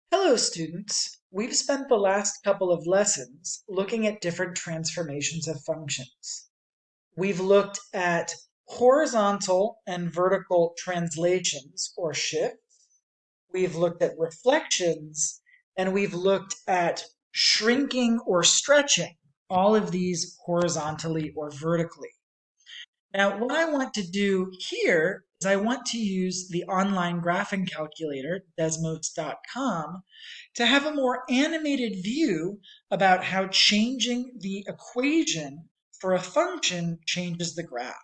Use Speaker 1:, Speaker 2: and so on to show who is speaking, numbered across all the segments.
Speaker 1: Hello, students. We've spent the last couple of lessons looking at different transformations of functions. We've looked at horizontal and vertical translations or shifts. We've looked at reflections, and we've looked at shrinking or stretching, all of these horizontally or vertically. Now, what I want to do here is I want to use the online graphing calculator, desmos.com, to have a more animated view about how changing the equation for a function changes the graph.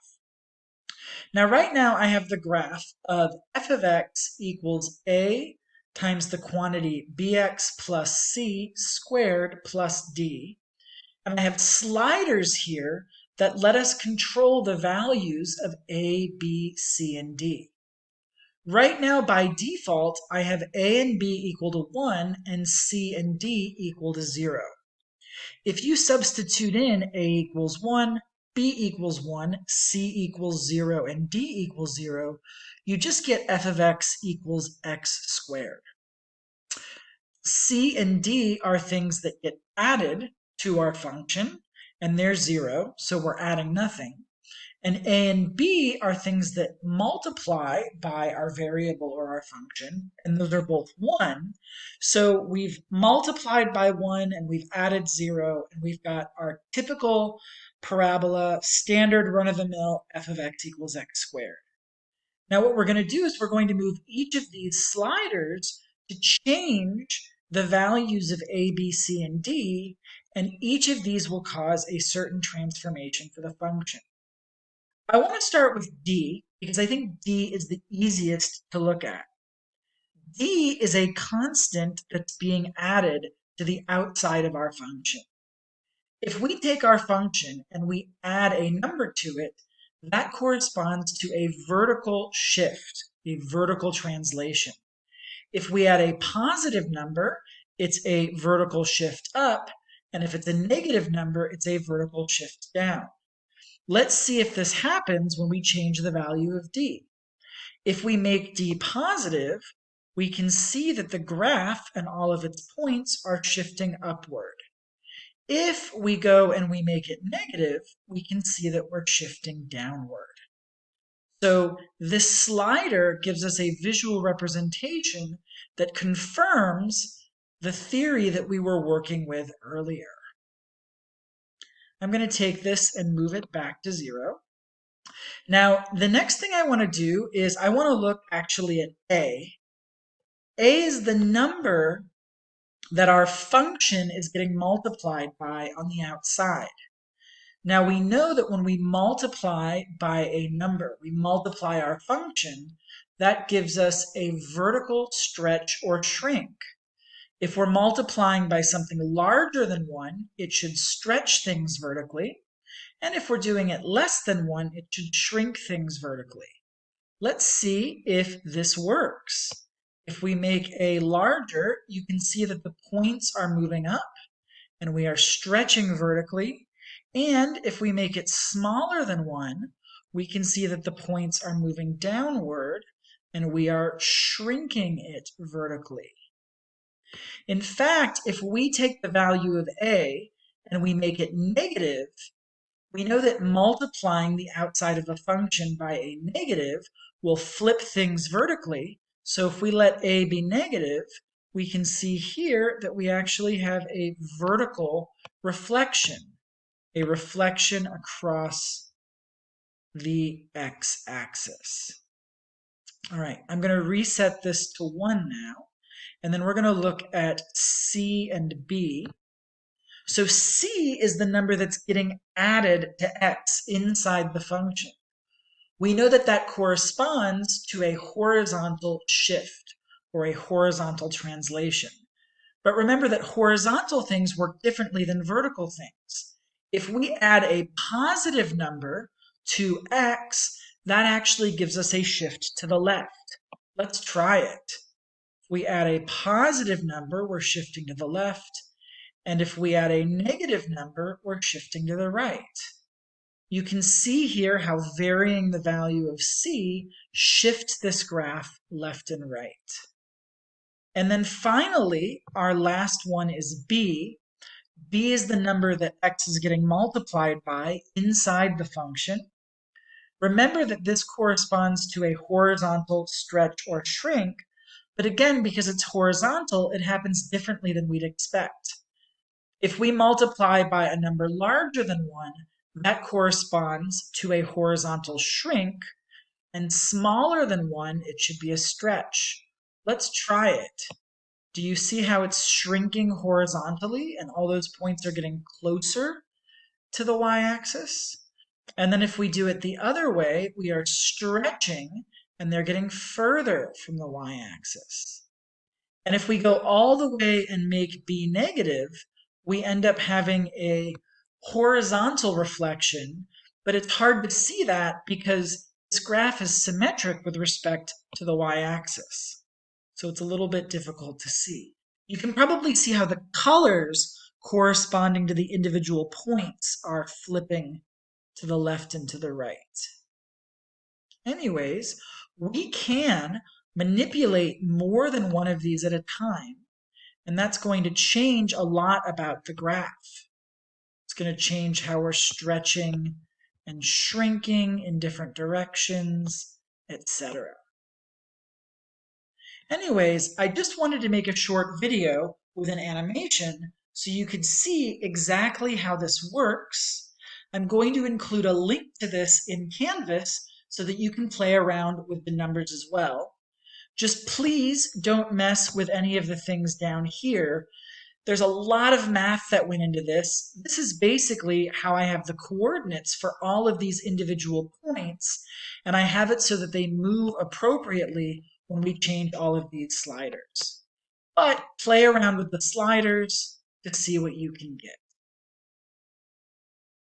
Speaker 1: Now, right now I have the graph of f of x equals a times the quantity bx plus c squared plus d. And I have sliders here that let us control the values of a, b, c, and d. Right now, by default, I have a and b equal to 1 and c and d equal to 0. If you substitute in a equals 1, b equals 1, c equals 0, and d equals 0, you just get f of x equals x squared. C and D are things that get added to our function, and they're 0, so we're adding nothing. And A and B are things that multiply by our variable or our function, and those are both 1. So we've multiplied by 1, and we've added 0, and we've got our typical parabola, standard run-of-the-mill f of x equals x squared. Now what we're going to do is we're going to move each of these sliders to change the values of A, B, C, and D, and each of these will cause a certain transformation for the function. I want to start with D because I think D is the easiest to look at. D is a constant that's being added to the outside of our function. If we take our function and we add a number to it, that corresponds to a vertical shift, a vertical translation. If we add a positive number, it's a vertical shift up, and if it's a negative number, it's a vertical shift down. Let's see if this happens when we change the value of D. If we make D positive, we can see that the graph and all of its points are shifting upward. If we go and we make it negative, we can see that we're shifting downward. So this slider gives us a visual representation that confirms the theory that we were working with earlier. I'm going to take this and move it back to 0. Now, the next thing I want to do is I want to look actually at A. A is the number that our function is getting multiplied by on the outside. Now we know that when we multiply by a number, we multiply our function, that gives us a vertical stretch or shrink. If we're multiplying by something larger than 1, it should stretch things vertically. And if we're doing it less than 1, it should shrink things vertically. Let's see if this works. If we make A larger, you can see that the points are moving up and we are stretching vertically. And if we make it smaller than 1, we can see that the points are moving downward and we are shrinking it vertically. In fact, if we take the value of A and we make it negative, we know that multiplying the outside of a function by a negative will flip things vertically. So if we let A be negative, we can see here that we actually have a vertical reflection, a reflection across the x-axis. All right, I'm going to reset this to 1 now, and then we're going to look at C and B. So C is the number that's getting added to x inside the function. We know that that corresponds to a horizontal shift or a horizontal translation. But remember that horizontal things work differently than vertical things. If we add a positive number to x, that actually gives us a shift to the left. Let's try it. If we add a positive number, we're shifting to the left. And if we add a negative number, we're shifting to the right. You can see here how varying the value of C shifts this graph left and right. And then finally, our last one is b. B is the number that x is getting multiplied by inside the function. Remember that this corresponds to a horizontal stretch or shrink, but again, because it's horizontal, it happens differently than we'd expect. If we multiply by a number larger than 1, that corresponds to a horizontal shrink, and smaller than 1, it should be a stretch. Let's try it. Do you see how it's shrinking horizontally and all those points are getting closer to the y-axis? And then if we do it the other way, we are stretching and they're getting further from the y-axis. And if we go all the way and make b negative, we end up having a horizontal reflection, but it's hard to see that because this graph is symmetric with respect to the y-axis. So it's a little bit difficult to see. You can probably see how the colors corresponding to the individual points are flipping to the left and to the right. Anyways, we can manipulate more than one of these at a time, and that's going to change a lot about the graph. It's going to change how we're stretching and shrinking in different directions, etc. Anyways, I just wanted to make a short video with an animation so you could see exactly how this works. I'm going to include a link to this in Canvas so that you can play around with the numbers as well. Just please don't mess with any of the things down here. There's a lot of math that went into this. This is basically how I have the coordinates for all of these individual points, and I have it so that they move appropriately when we change all of these sliders. But play around with the sliders to see what you can get.